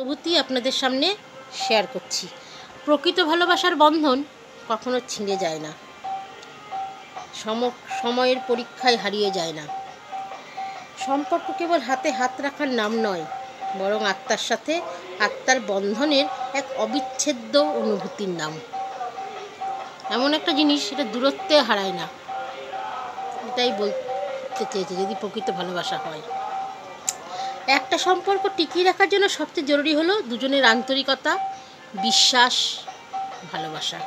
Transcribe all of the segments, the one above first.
অনুভূতি আপনাদের সামনে শেয়ার করছি। প্রকৃত ভালোবাসার বন্ধন কখনো ছিঁড়ে যায় না, সময়ের পরীক্ষায় হারিয়ে যায় না। সম্পর্ক কেবল হাতে হাত রাখার নাম নয়, বরং আত্মার সাথে আত্মার বন্ধনের এক অবিচ্ছেদ্য অনুভূতির নাম। এমন একটা জিনিস, সেটা দূরত্বে হারায় না। এটাই বলতে চেয়েছে যদি প্রকৃত ভালোবাসা হয়। একটা সম্পর্ক টিকিয়ে রাখার জন্য সবচেয়ে জরুরি হলো দুজনের আন্তরিকতা, বিশ্বাস, ভালোবাসা,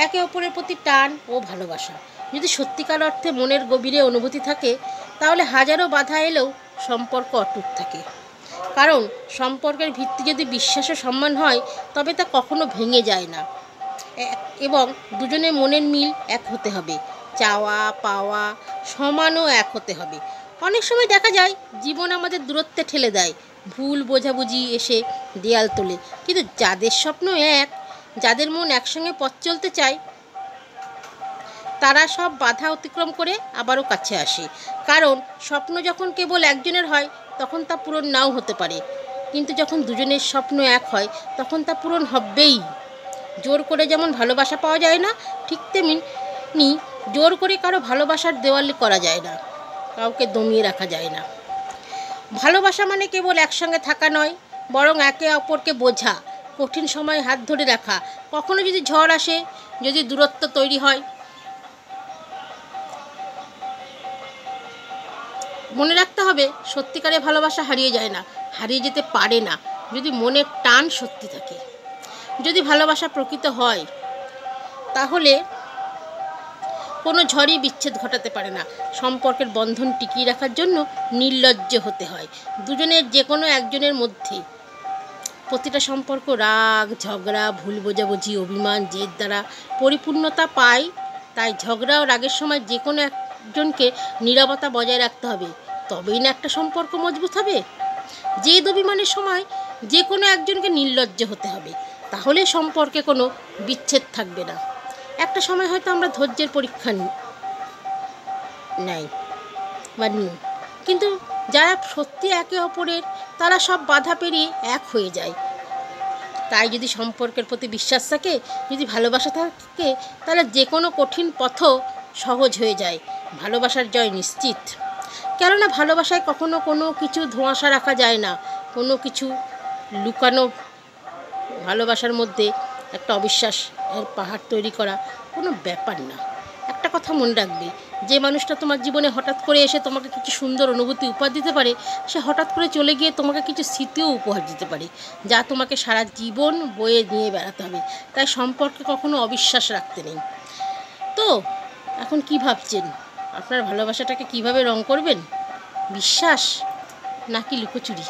একে অপরের প্রতি টান ও ভালোবাসা। যদি সত্যিকার অর্থে মনের গভীরে অনুভূতি থাকে, তাহলে হাজারো বাধা এলেও সম্পর্ক অটুট থাকে। কারণ সম্পর্কের ভিত্তি যদি বিশ্বাস ও সম্মান হয়, তবে তা কখনো ভেঙে যায় না। এবং দুজনের মনের মিল এক হতে হবে, চাওয়া পাওয়া সমানও এক হতে হবে। অনেক সময় দেখা যায় জীবন আমাদের দূরত্বে ঠেলে দেয়, ভুল বোঝাবুঝি এসে দেয়াল তোলে। কিন্তু যাদের স্বপ্ন এক, যাদের মন একসঙ্গে পথ চলতে চায়, তারা সব বাধা অতিক্রম করে আবারও কাছে আসে। কারণ স্বপ্ন যখন কেবল একজনের হয়, তখন তা পূরণ নাও হতে পারে। কিন্তু যখন দুজনের স্বপ্ন এক হয়, তখন তা পূরণ হবেই। জোর করে যেমন ভালোবাসা পাওয়া যায় না, ঠিক তেমনি জোর করে কারো ভালোবাসার দেওয়াল করা যায় না, কাউকে দমিয়ে রাখা যায় না। ভালোবাসা মানে কেবল একসঙ্গে থাকা নয়, বরং একে অপরকে বোঝা, কঠিন সময় হাত ধরে রাখা। কখনো যদি ঝড় আসে, যদি দূরত্ব তৈরি হয়, মনে রাখতে হবে সত্যিকারের ভালোবাসা হারিয়ে যায় না, হারিয়ে যেতে পারে না, যদি মনের টান সত্যি থাকে। যদি ভালোবাসা প্রকৃত হয়, তাহলে কোনো ঝড়ই বিচ্ছেদ ঘটাতে পারে না। সম্পর্কের বন্ধন টিকিয়ে রাখার জন্য নির্লজ্জ হতে হয়। দুজনের যে কোনো একজনের মধ্যে প্রতিটা সম্পর্ক রাগ, ঝগড়া, ভুল বোঝাবুঝি, অভিমান, জেদ দ্বারা পরিপূর্ণতা পায়। তাই ঝগড়া ও রাগের সময় যে কোনো একজনকে নীরবতা বজায় রাখতে হবে, তবেই না একটা সম্পর্ক মজবুত হবে। জেদ অভিমানের সময় যে কোনো একজনকে নির্লজ্জ হতে হবে, তাহলে সম্পর্কে কোনো বিচ্ছেদ থাকবে না। একটা সময় হয়তো আমরা ধৈর্যের পরীক্ষা নিই, কিন্তু যারা সত্যি একে অপরের, তারা সব বাধা পেরিয়ে এক হয়ে যায়। তাই যদি সম্পর্কের প্রতি বিশ্বাস থাকে, যদি ভালোবাসা থাকে, তাহলে যে কোনো কঠিন পথও সহজ হয়ে যায়। ভালোবাসার জয় নিশ্চিত। কেননা ভালোবাসায় কখনো কোনো কিছু ধোঁয়াশা রাখা যায় না, কোনো কিছু লুকানো। ভালোবাসার মধ্যে একটা অবিশ্বাসের পাহাড় তৈরি করা কোনো ব্যাপার না। একটা কথা মনে রাখবে, যে মানুষটা তোমার জীবনে হঠাৎ করে এসে তোমাকে কিছু সুন্দর অনুভূতি উপহার দিতে পারে, সে হঠাৎ করে চলে গিয়ে তোমাকে কিছু স্মৃতিও উপহার দিতে পারে, যা তোমাকে সারা জীবন বয়ে নিয়ে বেড়াতে হবে। তাই সম্পর্কে কখনো অবিশ্বাস রাখতে নেই। তো এখন কি ভাবছেন, আপনার ভালোবাসাটাকে কিভাবে রং করবেন? বিশ্বাস নাকি লুকোচুরি?